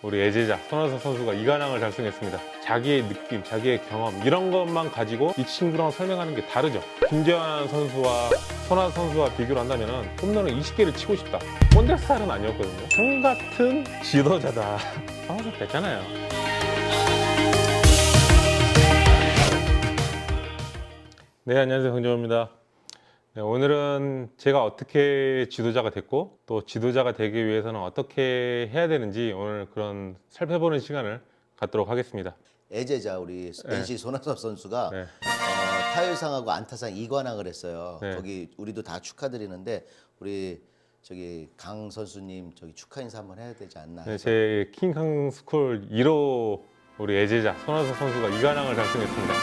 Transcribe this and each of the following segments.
우리 애제자 손아섭 선수가 이관왕을 달성했습니다. 자기의 느낌, 자기의 경험 이런 것만 가지고 이 친구랑 설명하는 게 다르죠. 김재환 선수와 손아섭 선수와 비교를 한다면 홈런을 20개를 치고 싶다. 꼰대 스타일은 아니었거든요. 형 같은 지도자다. 손아섭 됐잖아요. 네, 안녕하세요. 황정호입니다. 네, 오늘은 제가 어떻게 지도자가 됐고 또 지도자가 되기 위해서는 어떻게 해야 되는지 오늘 그런 살펴보는 시간을 갖도록 하겠습니다. 애제자 우리 NC 손아섭 선수가 네. 타율상하고 안타상 2관왕을 했어요. 네. 거기 우리도 다 축하드리는데 우리 저기 강 선수님 저기 축하 인사 한번 해야 되지 않나. 네, 제 킹강 스쿨 1호 우리 애제자 손아섭 선수가 이관왕을 달성했습니다.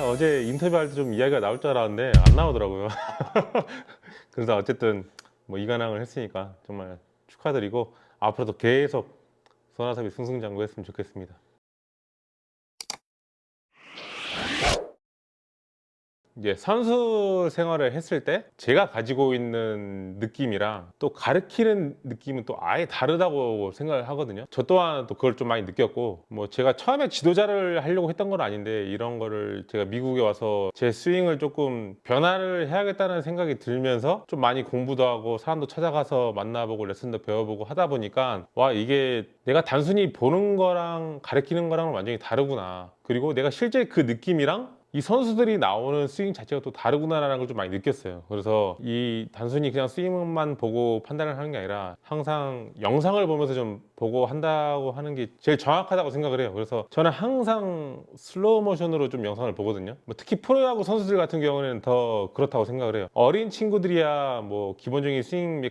어제 인터뷰할 때 좀 이야기가 나올 줄 알았는데 안 나오더라고요. 그래서 어쨌든 뭐 이관왕을 했으니까 정말 축하드리고 앞으로도 계속 손아섭이 승승장구했으면 좋겠습니다. 이제 선수 생활을 했을 때 제가 가지고 있는 느낌이랑 또 가르치는 느낌은 또 아예 다르다고 생각을 하거든요. 저 또한 또 그걸 좀 많이 느꼈고 뭐 제가 처음에 지도자를 하려고 했던 건 아닌데 이런 거를 제가 미국에 와서 제 스윙을 조금 변화를 해야겠다는 생각이 들면서 좀 많이 공부도 하고 사람도 찾아가서 만나보고 레슨도 배워보고 하다 보니까 와, 이게 내가 단순히 보는 거랑 가르치는 거랑은 완전히 다르구나. 그리고 내가 실제 그 느낌이랑 이 선수들이 나오는 스윙 자체가 또 다르구나라는 걸 좀 많이 느꼈어요. 그래서 이 단순히 그냥 스윙만 보고 판단을 하는 게 아니라 항상 영상을 보면서 좀 보고 한다고 하는 게 제일 정확하다고 생각을 해요. 그래서 저는 항상 슬로우 모션으로 좀 영상을 보거든요. 뭐 특히 프로야구 선수들 같은 경우는 더 그렇다고 생각을 해요. 어린 친구들이야 뭐 기본적인 스윙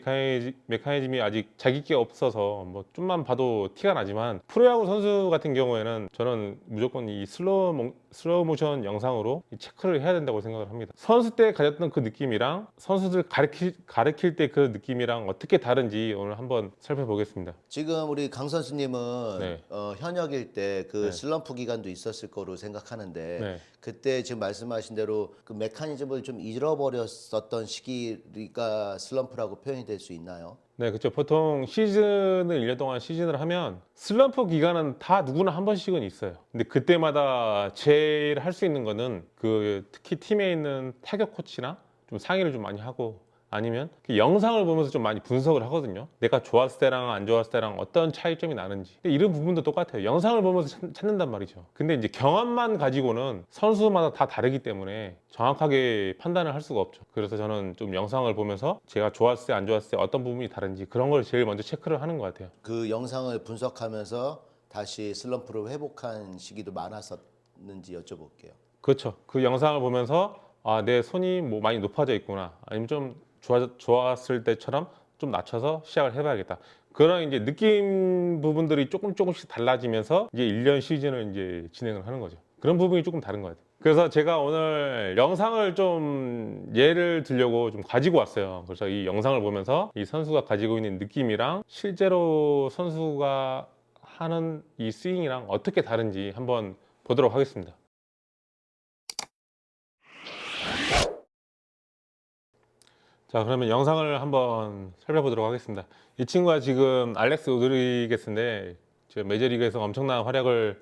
메커니즘이 아직 자기 게 없어서 뭐 좀만 봐도 티가 나지만 프로야구 선수 같은 경우에는 저는 무조건 이 슬로우 모션 영상으로 체크를 해야 된다고 생각을 합니다. 선수 때 가졌던 그 느낌이랑 선수들 가르칠 때 그 느낌이랑 어떻게 다른지 오늘 한번 살펴보겠습니다. 지금 우리 강 선수님은 네. 현역일 때 그 네. 슬럼프 기간도 있었을 거로 생각하는데 네. 그때 지금 말씀하신 대로 그 메커니즘을 좀 잃어버렸었던 시기가 슬럼프라고 표현이 될 수 있나요? 네, 그렇죠. 보통 시즌을 1년 동안 시즌을 하면 슬럼프 기간은 다 누구나 한 번씩은 있어요. 근데 그때마다 제일 할 수 있는 거는 그 특히 팀에 있는 타격 코치나 좀 상의를 좀 많이 하고 아니면 그 영상을 보면서 좀 많이 분석을 하거든요. 내가 좋았을 때랑 안 좋았을 때랑 어떤 차이점이 나는지. 근데 이런 부분도 똑같아요. 영상을 보면서 찾는단 말이죠. 근데 이제 경험만 가지고는 선수마다 다 다르기 때문에 정확하게 판단을 할 수가 없죠. 그래서 저는 좀 영상을 보면서 제가 좋았을 때 안 좋았을 때 어떤 부분이 다른지 그런 걸 제일 먼저 체크를 하는 것 같아요. 그 영상을 분석하면서 다시 슬럼프를 회복한 시기도 많았었는지 여쭤볼게요. 그렇죠. 그 영상을 보면서 아, 내 손이 뭐 많이 높아져 있구나. 아니면 좀 좋았을 때처럼 좀 낮춰서 시작을 해봐야겠다. 그런 이제 느낌 부분들이 조금씩 달라지면서 이제 1년 시즌을 이제 진행을 하는 거죠. 그런 부분이 조금 다른 것 같아요. 그래서 제가 오늘 영상을 좀 예를 들려고 좀 가지고 왔어요. 그래서 이 영상을 보면서 이 선수가 가지고 있는 느낌이랑 실제로 선수가 하는 이 스윙이랑 어떻게 다른지 한번 보도록 하겠습니다. 자, 그러면 영상을 한번 살펴보도록 하겠습니다. 이 친구가 지금 알렉스 로드리게스인데 지금 메이저리그에서 엄청난 활약을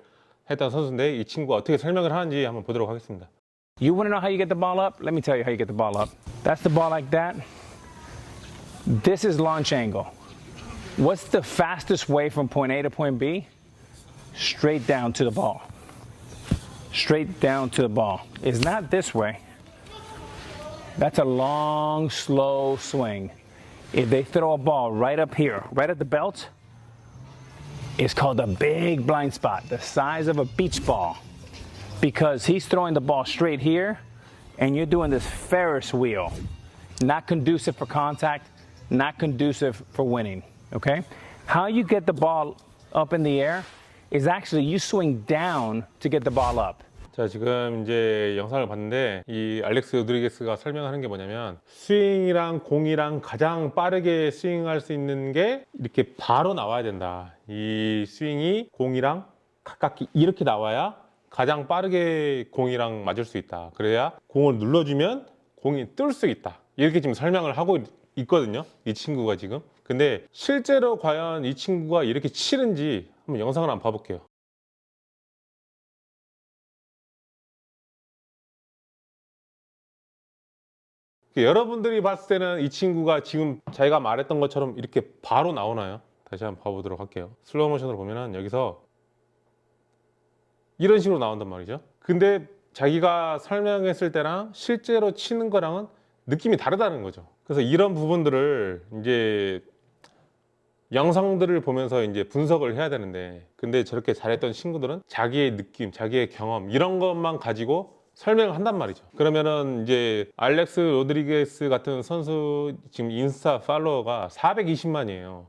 했던 선수인데 이 친구가 어떻게 설명을 하는지 한번 보도록 하겠습니다. You want to know how you get the ball up? Let me tell you how you get the ball up. That's the ball like that. This is launch angle. What's the fastest way from point A to point B? Straight down to the ball. Straight down to the ball. It's not this way. That's a long, slow swing. If they throw a ball right up here, right at the belt, it's called a big blind spot, the size of a beach ball. Because he's throwing the ball straight here, and you're doing this Ferris wheel. Not conducive for contact, not conducive for winning, okay? How you get the ball up in the air is actually you swing down to get the ball up. 자, 지금 이제 영상을 봤는데 이 알렉스 로드리게스가 설명하는 게 뭐냐면 스윙이랑 공이랑 가장 빠르게 스윙할 수 있는 게 이렇게 바로 나와야 된다. 이 스윙이 공이랑 가깝게 이렇게 나와야 가장 빠르게 공이랑 맞을 수 있다. 그래야 공을 눌러주면 공이 뜰 수 있다. 이렇게 지금 설명을 하고 있거든요. 이 친구가 지금. 근데 실제로 과연 이 친구가 이렇게 치는지 한번 영상을 한번 봐볼게요. 여러분들이 봤을 때는 이 친구가 지금 자기가 말했던 것처럼 이렇게 바로 나오나요? 다시 한번 봐보도록 할게요. 슬로우 모션으로 보면은 여기서 이런 식으로 나온단 말이죠. 근데 자기가 설명했을 때랑 실제로 치는 거랑은 느낌이 다르다는 거죠. 그래서 이런 부분들을 이제 영상들을 보면서 이제 분석을 해야 되는데, 근데 저렇게 잘했던 친구들은 자기의 느낌, 자기의 경험 이런 것만 가지고 설명을 한단 말이죠. 그러면은 이제 알렉스 로드리게스 같은 선수 지금 인스타 팔로워가 420만이에요.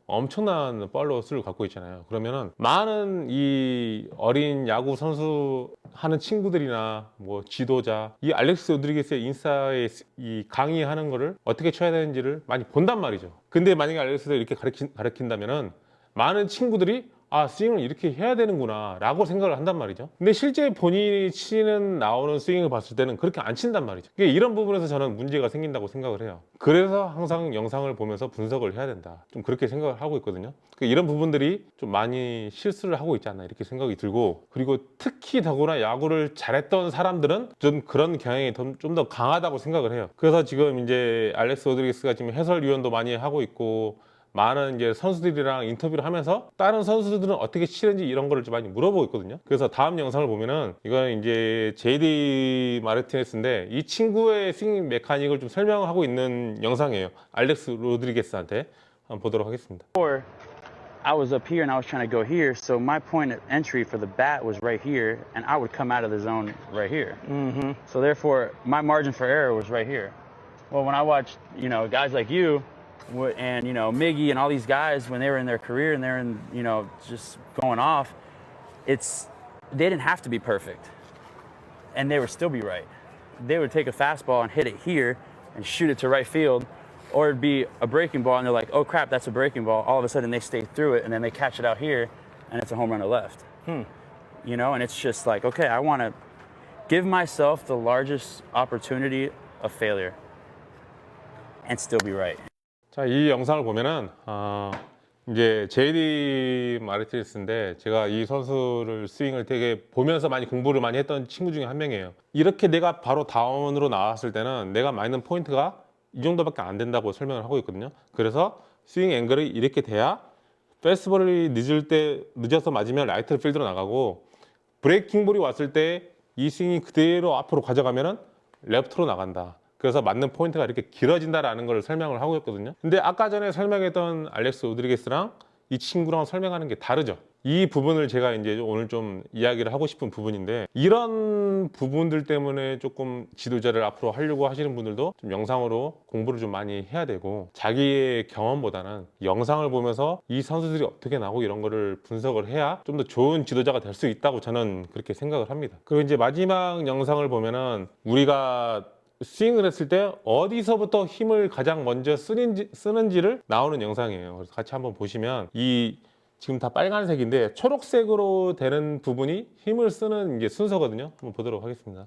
엄청난 팔로워 수를 갖고 있잖아요. 그러면은 많은 이 어린 야구 선수 하는 친구들이나 뭐 지도자, 이 알렉스 로드리게스의 인스타에 이 강의하는 거를 어떻게 쳐야 되는지를 많이 본단 말이죠. 근데 만약에 알렉스를 이렇게 가르친다면은 많은 친구들이 아, 스윙을 이렇게 해야 되는구나 라고 생각을 한단 말이죠. 근데 실제 본인이 치는 나오는 스윙을 봤을 때는 그렇게 안 친단 말이죠. 이런 부분에서 저는 문제가 생긴다고 생각을 해요. 그래서 항상 영상을 보면서 분석을 해야 된다, 좀 그렇게 생각을 하고 있거든요. 이런 부분들이 좀 많이 실수를 하고 있지 않나 이렇게 생각이 들고, 그리고 특히 더구나 야구를 잘했던 사람들은 좀 그런 경향이 좀 더 강하다고 생각을 해요. 그래서 지금 이제 알렉스 로드리게스가 지금 해설위원도 많이 하고 있고, 많은 이제 선수들이랑 인터뷰를 하면서 다른 선수들은 어떻게 치는지 이런 거를 좀 많이 물어보고 있거든요. 그래서 다음 영상을 보면은 이거는 이제 JD 마르티네스인데 이 친구의 스윙 메카닉을 좀 설명하고 있는 영상이에요. 알렉스 로드리게스한테 한번 보도록 하겠습니다. I was up here and I was trying to go here, so my point of entry for the bat was right here, and I would come out of the zone right here. So therefore, my margin for error was right here. Well, when I watched, guys like you, and Miggy and all these guys when they were in their career and they're in just going off, they didn't have to be perfect, and they would still be right. They would take a fastball and hit it here and shoot it to right field, or it'd be a breaking ball and they're like, oh crap, that's a breaking ball. All of a sudden they stay through it and then they catch it out here and it's a home run to left. And it's just like, okay, I want to give myself the largest opportunity of failure and still be right. 자, 이 영상을 보면은 이제 JD 마르티네스인데, 제가 이 선수를 스윙을 되게 보면서 많이 공부를 많이 했던 친구 중에 한 명이에요. 이렇게 내가 바로 다운으로 나왔을 때는 내가 맞는 포인트가 이 정도밖에 안 된다고 설명을 하고 있거든요. 그래서 스윙 앵글이 이렇게 돼야 페스티벌이 늦어서 맞으면 라이트 필드로 나가고, 브레이킹 볼이 왔을 때 이 스윙이 그대로 앞으로 가져가면은 레프트로 나간다. 그래서 맞는 포인트가 이렇게 길어진다라는 걸 설명을 하고 있거든요. 근데 아까 전에 설명했던 알렉스 로드리게스랑 이 친구랑 설명하는 게 다르죠. 이 부분을 제가 이제 오늘 좀 이야기를 하고 싶은 부분인데, 이런 부분들 때문에 조금 지도자를 앞으로 하려고 하시는 분들도 좀 영상으로 공부를 좀 많이 해야 되고, 자기의 경험보다는 영상을 보면서 이 선수들이 어떻게 나오고 이런 거를 분석을 해야 좀 더 좋은 지도자가 될 수 있다고 저는 그렇게 생각을 합니다. 그리고 이제 마지막 영상을 보면은 우리가 스윙을 했을 때 어디서부터 힘을 가장 먼저 쓰는지를 나오는 영상이에요. 그래서 같이 한번 보시면, 이 지금 다 빨간색인데 초록색으로 되는 부분이 힘을 쓰는 이게 순서거든요. 한번 보도록 하겠습니다.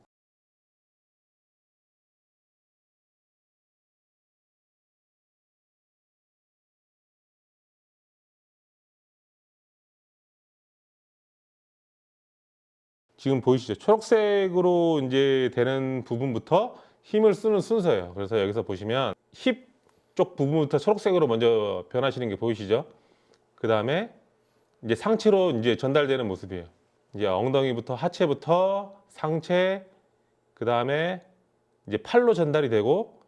지금 보이시죠? 초록색으로 이제 되는 부분부터 힘을 쓰는 순서예요. 그래서 여기서 보시면 힙 쪽 부분부터 초록색으로 먼저 변하시는 게 보이시죠? 그 다음에 이제 상체로 이제 전달되는 모습이에요. 이제 엉덩이부터 하체부터 상체, 그 다음에 이제 팔로 전달이 되고,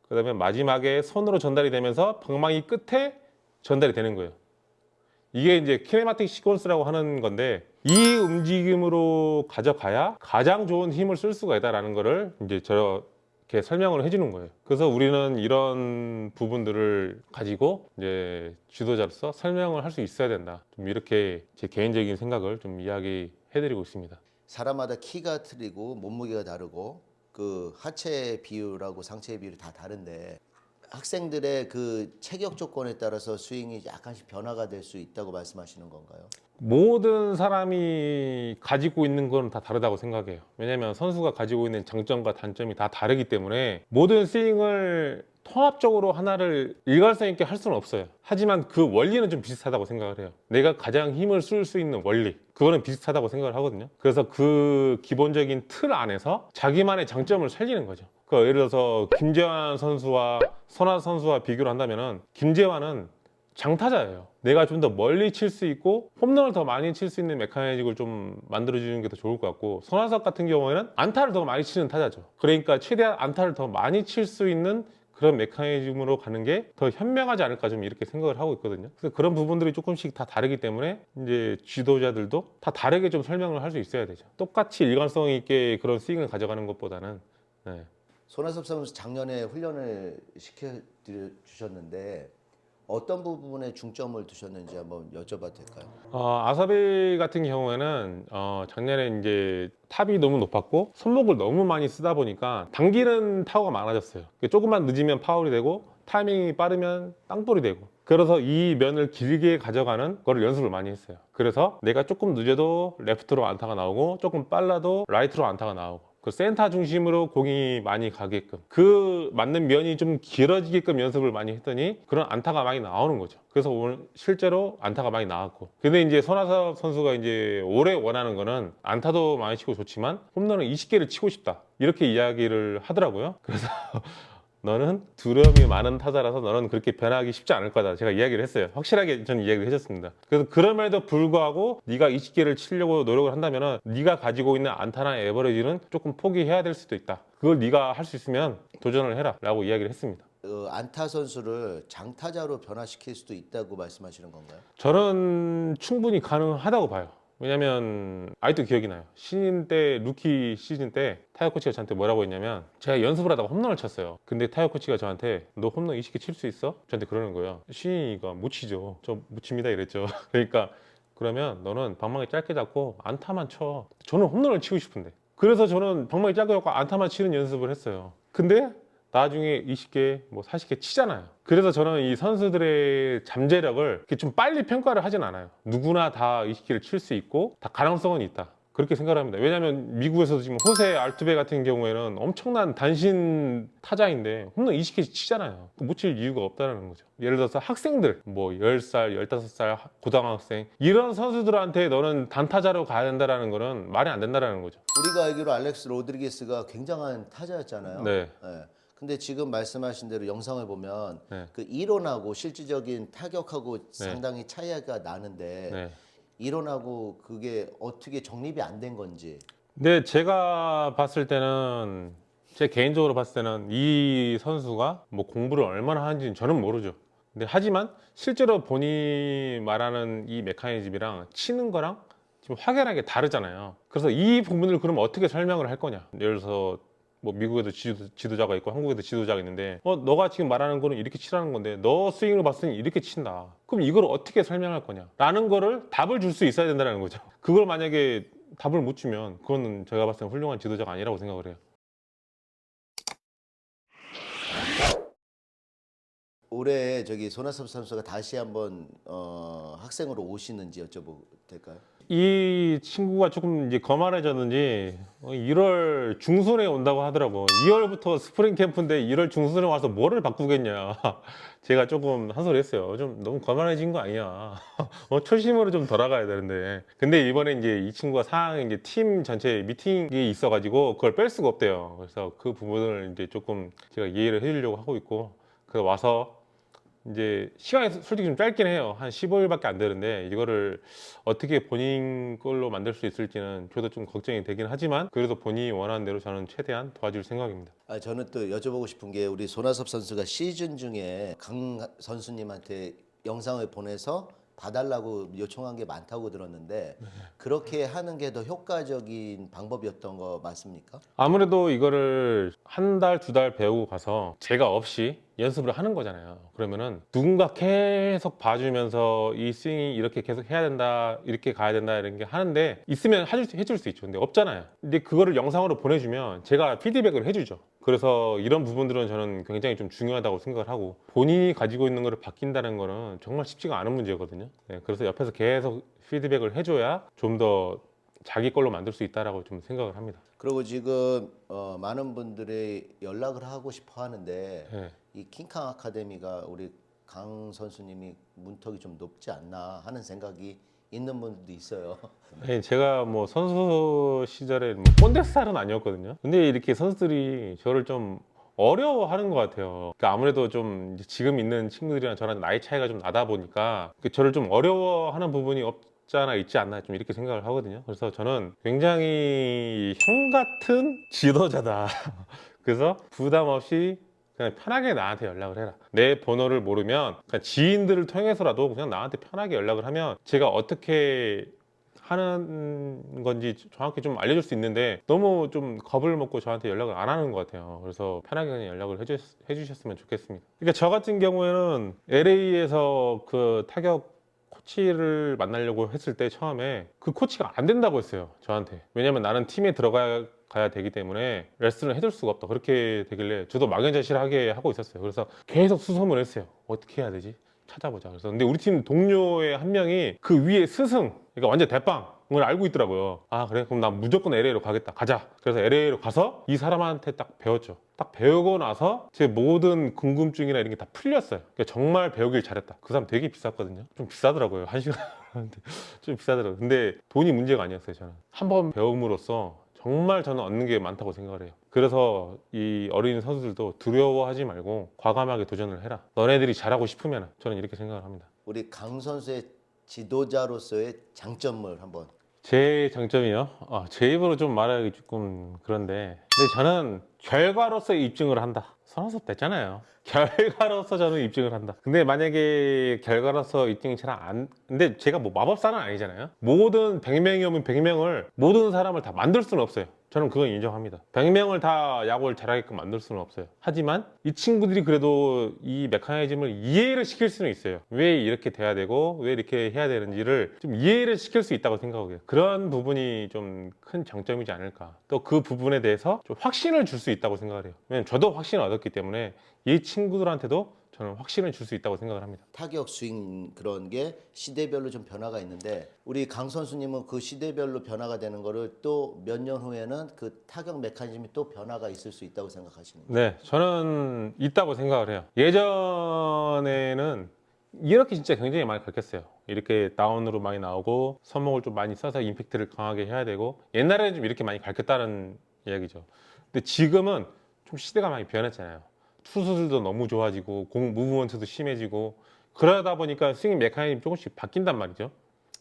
그 다음에 마지막에 손으로 전달이 되면서 방망이 끝에 전달이 되는 거예요. 이게 이제 키네마틱 시퀀스라고 하는 건데, 이 움직임으로 가져가야 가장 좋은 힘을 쓸 수가 있다라는 거를 이제 이렇게 설명을 해주는 거예요. 그래서 우리는 이런 부분들을 가지고 이제 지도자로서 설명을 할 수 있어야 된다. 좀 이렇게 제 개인적인 생각을 좀 이야기해드리고 있습니다. 사람마다 키가 틀리고 몸무게가 다르고 그 하체 비율하고 상체 비율이 다 다른데, 학생들의 그 체격 조건에 따라서 스윙이 약간씩 변화가 될 수 있다고 말씀하시는 건가요? 모든 사람이 가지고 있는 건 다 다르다고 생각해요. 왜냐면 선수가 가지고 있는 장점과 단점이 다 다르기 때문에 모든 스윙을 통합적으로 하나를 일관성 있게 할 수는 없어요. 하지만 그 원리는 좀 비슷하다고 생각을 해요. 내가 가장 힘을 쓸 수 있는 원리, 그거는 비슷하다고 생각을 하거든요. 그래서 그 기본적인 틀 안에서 자기만의 장점을 살리는 거죠. 그러니까 예를 들어서 김재환 선수와 손아섭 선수와 비교를 한다면은 김재환은 장타자예요. 내가 좀 더 멀리 칠 수 있고 홈런을 더 많이 칠 수 있는 메커니즘을 좀 만들어주는 게 더 좋을 것 같고, 손아섭 같은 경우에는 안타를 더 많이 치는 타자죠. 그러니까 최대한 안타를 더 많이 칠 수 있는 그런 메커니즘으로 가는 게 더 현명하지 않을까, 좀 이렇게 생각을 하고 있거든요. 그래서 그런 부분들이 조금씩 다 다르기 때문에 이제 지도자들도 다 다르게 좀 설명을 할 수 있어야 되죠. 똑같이 일관성 있게 그런 스윙을 가져가는 것보다는. 네. 손아섭 선수 작년에 훈련을 시켜 주셨는데 어떤 부분에 중점을 두셨는지 한번 여쭤봐도 될까요? 아사베 같은 경우에는 작년에 이제 탑이 너무 높았고 손목을 너무 많이 쓰다 보니까 당기는 타구가 많아졌어요. 조금만 늦으면 파울이 되고 타이밍이 빠르면 땅볼이 되고, 그래서 이 면을 길게 가져가는 거를 연습을 많이 했어요. 그래서 내가 조금 늦어도 레프트로 안타가 나오고 조금 빨라도 라이트로 안타가 나오고, 그 센터 중심으로 공이 많이 가게끔, 그 맞는 면이 좀 길어지게끔 연습을 많이 했더니 그런 안타가 많이 나오는 거죠. 그래서 오늘 실제로 안타가 많이 나왔고, 근데 이제 손아섭 선수가 이제 올해 원하는 거는 안타도 많이 치고 좋지만 홈런은 20개를 치고 싶다, 이렇게 이야기를 하더라고요. 그래서 너는 두려움이 많은 타자라서 너는 그렇게 변하기 쉽지 않을 거다, 제가 이야기를 했어요. 확실하게 저는 이야기를 해줬습니다. 그래서 그럼에도 불구하고 네가 20개를 치려고 노력을 한다면 네가 가지고 있는 안타나 에버리지는 조금 포기해야 될 수도 있다. 그걸 네가 할 수 있으면 도전을 해라 라고 이야기를 했습니다. 안타 선수를 장타자로 변화시킬 수도 있다고 말씀하시는 건가요? 저는 충분히 가능하다고 봐요. 왜냐면 아직도 기억이 나요. 신인 때, 루키 시즌 때 타격 코치가 저한테 뭐라고 했냐면, 제가 연습을 하다가 홈런을 쳤어요. 근데 타격 코치가 저한테 너 홈런 20개 칠 수 있어? 저한테 그러는 거예요. 신인이가 못 치죠. 저 못 칩니다 이랬죠. 그러니까 그러면 너는 방망이 짧게 잡고 안타만 쳐. 저는 홈런을 치고 싶은데. 그래서 저는 방망이 짧게 잡고 안타만 치는 연습을 했어요. 근데 나중에 20개, 뭐 40개 치잖아요. 그래서 저는 이 선수들의 잠재력을 이렇게 좀 빨리 평가를 하진 않아요. 누구나 다 20개를 칠 수 있고 다 가능성은 있다, 그렇게 생각을 합니다. 왜냐하면 미국에서도 지금 호세 알투베 같은 경우에는 엄청난 단신 타자인데 홈런 20개씩 치잖아요. 못 칠 이유가 없다는 거죠. 예를 들어서 학생들, 뭐 10살, 15살 고등학생, 이런 선수들한테 너는 단타자로 가야 된다는 거는 말이 안 된다는 거죠. 우리가 알기로 알렉스 로드리게스가 굉장한 타자였잖아요. 네. 근데 지금 말씀하신 대로 영상을 보면 네. 그 이론하고 실질적인 타격하고 상당히 차이가 나는데 네. 이론하고 그게 어떻게 정립이 안 된 건지. 근데 제가 봤을 때는, 제 개인적으로 봤을 때는 이 선수가 뭐 공부를 얼마나 하는지는 저는 모르죠. 근데 하지만 실제로 본인이 말하는 이 메커니즘이랑 치는 거랑 지금 확연하게 다르잖아요. 그래서 이 부분을 그럼 어떻게 설명을 할 거냐. 예를 들어서 뭐 미국에도 지도자가 있고 한국에도 지도자가 있는데, 너가 지금 말하는 거는 이렇게 치라는 건데 너 스윙을 봤을 때 이렇게 친다. 그럼 이걸 어떻게 설명할 거냐 라는 거를 답을 줄 수 있어야 된다는 거죠. 그걸 만약에 답을 못 주면 그거는 제가 봤을 때 훌륭한 지도자가 아니라고 생각을 해요. 올해 저기 손아섭 선수가 다시 한번 학생으로 오시는지 여쭤봐도 될까요? 이 친구가 조금 이제 거만해졌는지 1월 중순에 온다고 하더라고. 2월부터 스프링 캠프인데 1월 중순에 와서 뭐를 바꾸겠냐. 제가 조금 한 소리 했어요. 좀 너무 거만해진 거 아니야. 초심으로 좀 돌아가야 되는데. 근데 이번에 이제 이 친구가 상황 이제 팀 전체 미팅이 있어가지고 그걸 뺄 수가 없대요. 그래서 그 부분을 이제 조금 제가 이해를 해주려고 하고 있고, 그래서 와서 이제 시간이 솔직히 좀 짧긴 해요. 한 15일밖에 안 되는데 이거를 어떻게 본인 걸로 만들 수 있을지는 저도 좀 걱정이 되긴 하지만, 그래도 본인이 원하는 대로 저는 최대한 도와줄 생각입니다. 저는 또 여쭤보고 싶은 게 우리 손아섭 선수가 시즌 중에 강 선수님한테 영상을 보내서 봐달라고 요청한 게 많다고 들었는데 그렇게 하는 게 더 효과적인 방법이었던 거 맞습니까? 아무래도 이거를 한 달, 2달 배우고 가서 제가 없이 연습을 하는 거잖아요. 그러면은 누군가 계속 봐주면서 이 스윙이 이렇게 계속 해야 된다, 이렇게 가야 된다, 이런 게 하는데 있으면 해줄 수 있죠. 근데 없잖아요. 근데 그거를 영상으로 보내주면 제가 피드백을 해주죠. 그래서 이런 부분들은 저는 굉장히 좀 중요하다고 생각을 하고, 본인이 가지고 있는 거를 바뀐다는 거는 정말 쉽지가 않은 문제거든요. 네, 그래서 옆에서 계속 피드백을 해줘야 좀 더 자기 걸로 만들 수 있다라고 좀 생각을 합니다. 그리고 지금 많은 분들이 연락을 하고 싶어 하는데 네. 이 킹캉 아카데미가 우리 강 선수님이 문턱이 좀 높지 않나 하는 생각이 있는 분들도 있어요. 네, 제가 뭐 선수 시절에 뭐 꼰대살은 아니었거든요. 근데 이렇게 선수들이 저를 좀 어려워하는 것 같아요. 그러니까 아무래도 좀 이제 지금 있는 친구들이랑 저랑 나이 차이가 좀 나다 보니까 저를 좀 어려워하는 부분이 없지 않아 있지 않나 좀 이렇게 생각을 하거든요. 그래서 저는 굉장히 형 같은 지도자다. 그래서 부담 없이 그냥 편하게 나한테 연락을 해라. 내 번호를 모르면 그냥 지인들을 통해서라도 그냥 나한테 편하게 연락을 하면 제가 어떻게 하는 건지 정확히 좀 알려줄 수 있는데 너무 좀 겁을 먹고 저한테 연락을 안 하는 것 같아요. 그래서 편하게 그냥 연락을 해주셨으면 좋겠습니다. 그러니까 저 같은 경우에는 LA에서 그 타격 코치를 만나려고 했을 때 처음에 그 코치가 안 된다고 했어요, 저한테. 왜냐면 나는 팀에 들어가야 되기 때문에 레슨을 해줄 수가 없다. 그렇게 되길래 저도 막연자실하게 하고 있었어요. 그래서 계속 수소문을 했어요. 어떻게 해야 되지? 찾아보자. 그래서 근데 우리 팀 동료의 한 명이 그 위에 스승, 그러니까 완전 대빵을 알고 있더라고요. 아 그래? 그럼 나 무조건 LA로 가겠다. 가자. 그래서 LA로 가서 이 사람한테 딱 배웠죠. 딱 배우고 나서 제 모든 궁금증이나 이런 게 다 풀렸어요. 그러니까 정말 배우길 잘했다. 그 사람 되게 비쌌거든요. 좀 비싸더라고요. 한 시간 좀 비싸더라고요. 근데 돈이 문제가 아니었어요. 저는 한 번 배움으로써 정말 저는 얻는 게 많다고 생각을 해요. 그래서 이 어린 선수들도 두려워하지 말고 과감하게 도전을 해라. 너네들이 잘하고 싶으면 저는 이렇게 생각을 합니다. 우리 강 선수의 지도자로서의 장점을 한번. 제 장점이요? 제 입으로 좀 말하기 조금 그런데 근데 저는 결과로서 입증을 한다. 선호섭 됐잖아요. 결과로서 저는 입증을 한다. 근데 만약에 결과로서 입증이 잘 안... 근데 제가 뭐 마법사는 아니잖아요. 모든 100명이 오면 100명을 모든 사람을 다 만들 수는 없어요. 저는 그건 인정합니다. 100명을 다 야구를 잘하게끔 만들 수는 없어요. 하지만 이 친구들이 그래도 이 메커니즘을 이해를 시킬 수는 있어요. 왜 이렇게 돼야 되고 왜 이렇게 해야 되는지를 좀 이해를 시킬 수 있다고 생각해요. 그런 부분이 좀 큰 장점이지 않을까. 또 그 부분에 대해서 좀 확신을 줄 수 있다고 생각을 해요. 왜냐면 저도 확신을 얻었기 때문에 이 친구들한테도 저는 확신을 줄 수 있다고 생각을 합니다. 타격 스윙 그런 게 시대별로 좀 변화가 있는데 우리 강 선수님은 그 시대별로 변화가 되는 거를 또 몇 년 후에는 그 타격 메커니즘이 또 변화가 있을 수 있다고 생각하시는 거예요? 네, 저는 있다고 생각을 해요. 예전에는 이렇게 진짜 굉장히 많이 가르쳤어요. 이렇게 다운으로 많이 나오고 손목을 좀 많이 써서 임팩트를 강하게 해야 되고 옛날에는 좀 이렇게 많이 가르쳤다는 이야기죠. 근데 지금은 좀 시대가 많이 변했잖아요. 투수들도 너무 좋아지고 공 무브먼트도 심해지고 그러다 보니까 스윙 메커니즘이 조금씩 바뀐단 말이죠.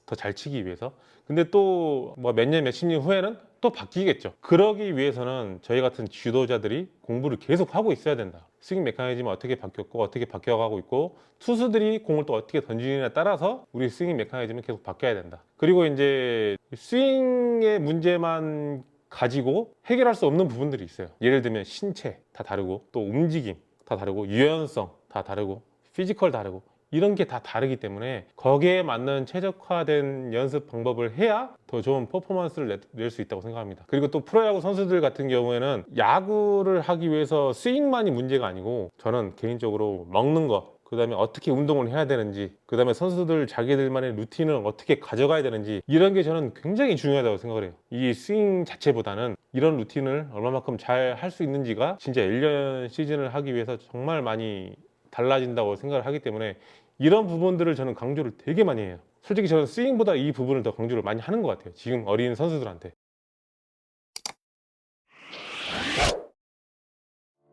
더 잘 치기 위해서. 근데 또 뭐 몇 년, 몇십 년 후에는 또 바뀌겠죠. 그러기 위해서는 저희 같은 지도자들이 공부를 계속 하고 있어야 된다. 스윙 메커니즘이 어떻게 바뀌었고 어떻게 바뀌어가고 있고 투수들이 공을 또 어떻게 던지느냐에 따라서 우리 스윙 메커니즘은 계속 바뀌어야 된다. 그리고 이제 스윙의 문제만 가지고 해결할 수 없는 부분들이 있어요. 예를 들면 신체 다 다르고 또 움직임 다 다르고 유연성 다 다르고 피지컬 다르고 이런 게 다 다르기 때문에 거기에 맞는 최적화된 연습 방법을 해야 더 좋은 퍼포먼스를 낼 수 있다고 생각합니다. 그리고 또 프로야구 선수들 같은 경우에는 야구를 하기 위해서 스윙만이 문제가 아니고 저는 개인적으로 먹는 거 그 다음에 어떻게 운동을 해야 되는지 그 다음에 선수들 자기들만의 루틴을 어떻게 가져가야 되는지 이런 게 저는 굉장히 중요하다고 생각을 해요. 이 스윙 자체보다는 이런 루틴을 얼마만큼 잘 할 수 있는지가 진짜 1년 시즌을 하기 위해서 정말 많이 달라진다고 생각을 하기 때문에 이런 부분들을 저는 강조를 되게 많이 해요. 솔직히 저는 스윙보다 이 부분을 더 강조를 많이 하는 것 같아요. 지금 어린 선수들한테.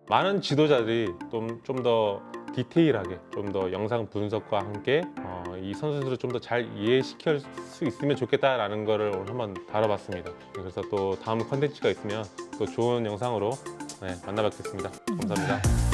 많은 지도자들이 좀 더 디테일하게 좀 더 영상 분석과 함께 이 선수들을 좀 더 잘 이해시킬 수 있으면 좋겠다라는 거를 오늘 한번 다뤄봤습니다. 그래서 또 다음 컨텐츠가 있으면 또 좋은 영상으로 만나 뵙겠습니다. 감사합니다.